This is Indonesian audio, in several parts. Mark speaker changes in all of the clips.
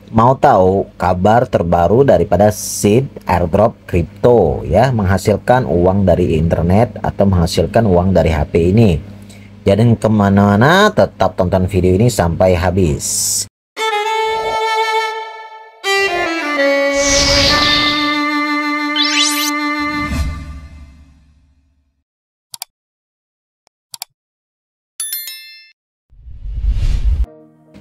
Speaker 1: mau tahu kabar terbaru daripada seed airdrop crypto ya, menghasilkan uang dari internet atau menghasilkan uang dari HP ini. Jadi kemana-mana tetap tonton video ini sampai habis.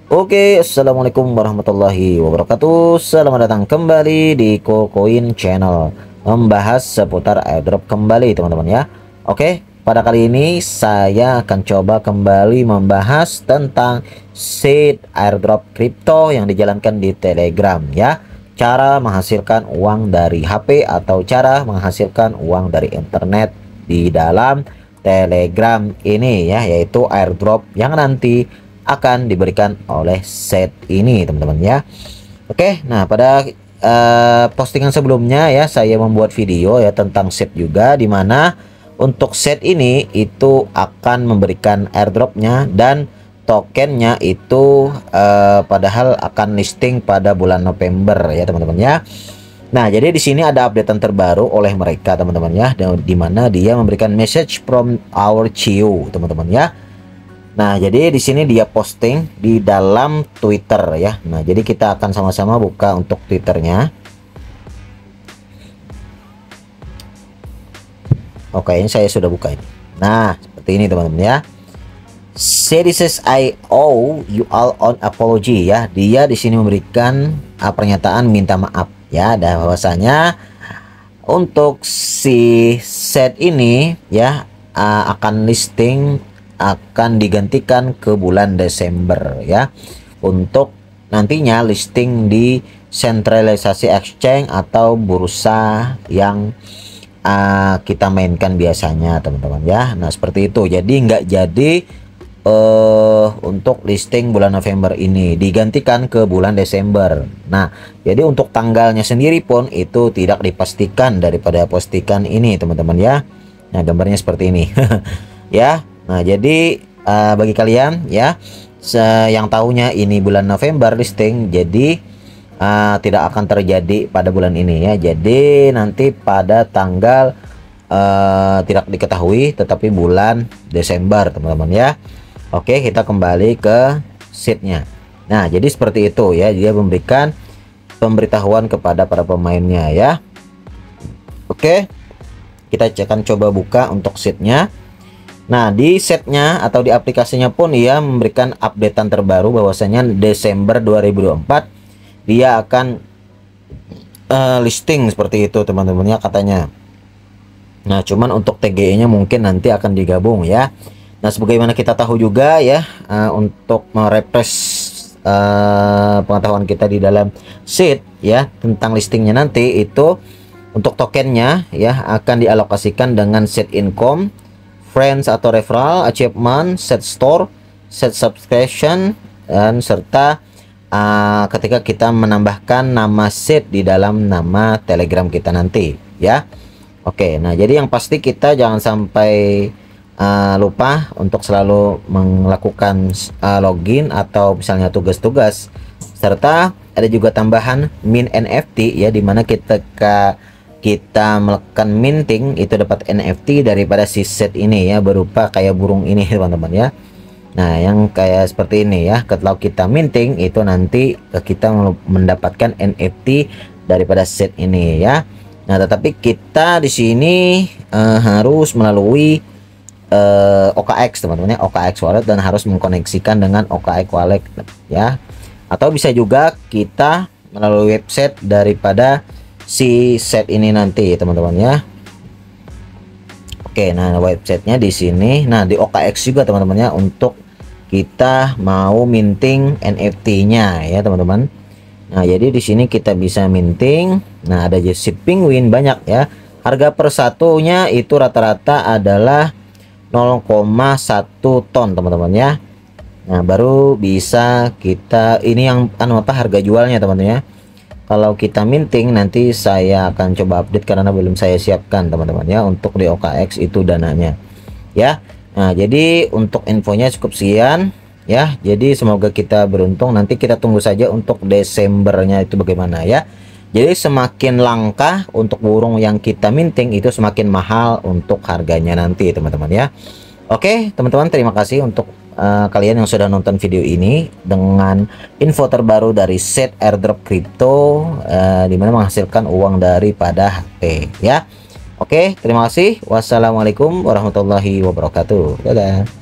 Speaker 1: Oke, assalamualaikum warahmatullahi wabarakatuh. Selamat datang kembali di KoCoin Channel, membahas seputar airdrop kembali teman-teman ya. Oke, pada kali ini saya akan coba kembali membahas tentang seed airdrop crypto yang dijalankan di Telegram ya. Cara menghasilkan uang dari HP atau cara menghasilkan uang dari internet di dalam Telegram ini ya, yaitu airdrop yang nanti akan diberikan oleh set ini teman-teman ya. Oke, nah pada postingan sebelumnya ya saya membuat video ya tentang set juga, dimana untuk set ini itu akan memberikan airdropnya dan tokennya itu padahal akan listing pada bulan November ya teman-teman ya. Nah, jadi di sini ada updatean terbaru oleh mereka teman-teman ya, di mana dia memberikan message from our CEO teman-teman ya. Nah, jadi di sini dia posting di dalam Twitter ya. Nah, jadi kita akan sama-sama buka untuk Twitternya. Oke, ini saya sudah buka ini. Nah, seperti ini teman-teman ya. Says I owe you all on apology ya. Dia di sini memberikan pernyataan minta maaf ya, dan bahwasanya untuk si set ini ya akan listing akan digantikan ke bulan Desember ya, untuk nantinya listing di sentralisasi exchange atau bursa yang kita mainkan biasanya teman-teman ya. Nah, seperti itu. Jadi nggak jadi untuk listing bulan November ini, digantikan ke bulan Desember. Nah, jadi untuk tanggalnya sendiri pun itu tidak dipastikan daripada postingan ini teman-teman ya. Nah, gambarnya seperti ini ya. Nah, jadi bagi kalian ya yang tahunya ini bulan November listing, jadi tidak akan terjadi pada bulan ini ya. Jadi nanti pada tanggal tidak diketahui, tetapi bulan Desember teman-teman ya. Oke, kita kembali ke sheetnya. Nah, jadi seperti itu ya, dia memberikan pemberitahuan kepada para pemainnya ya. Oke, kita akan coba buka untuk sheetnya. Nah, di setnya atau di aplikasinya pun ia memberikan updatean terbaru bahwasanya Desember 2024 dia akan listing seperti itu teman-teman ya katanya. Nah, cuman untuk TGE-nya mungkin nanti akan digabung ya. Nah, sebagaimana kita tahu juga ya, untuk merefresh pengetahuan kita di dalam sheet ya tentang listingnya nanti, itu untuk tokennya ya akan dialokasikan dengan set income, friends atau referral, achievement, set store, set subscription, dan serta ketika kita menambahkan nama set di dalam nama Telegram kita nanti ya. Oke, nah jadi yang pasti kita jangan sampai lupa untuk selalu melakukan login atau misalnya tugas-tugas, serta ada juga tambahan mint NFT ya, dimana kita melakukan minting itu dapat NFT daripada si set ini ya, berupa kayak burung ini teman-teman ya. Nah, yang kayak seperti ini ya, kalau kita minting itu nanti kita mendapatkan NFT daripada set ini ya. Nah, tetapi kita di sini harus melalui OKX teman-teman ya, OKX wallet, dan harus mengkoneksikan dengan OKX wallet ya, atau bisa juga kita melalui website daripada si set ini nanti teman-teman ya. Oke, nah websitenya di sini. Nah, di OKX juga teman-teman ya, untuk kita mau minting NFT-nya ya teman-teman. Nah, jadi di sini kita bisa minting. Nah, ada shipping win banyak ya. Harga per satunya itu rata-rata adalah 0,1 ton teman-teman ya. Nah, baru bisa kita ini yang harga jualnya teman-teman ya. Kalau kita minting nanti saya akan coba update karena belum saya siapkan teman-teman ya, untuk di OKX itu dananya ya. Nah, jadi untuk infonya cukup sekian. ya. Jadi semoga kita beruntung. Nanti kita tunggu saja untuk Desembernya itu bagaimana ya. Jadi semakin langka untuk burung yang kita minting itu semakin mahal untuk harganya nanti teman-teman ya. Oke teman-teman, terima kasih untuk kalian yang sudah nonton video ini dengan info terbaru dari set airdrop crypto dimana menghasilkan uang daripada HP ya. Oke, terima kasih. Wassalamualaikum warahmatullahi wabarakatuh. Dadah.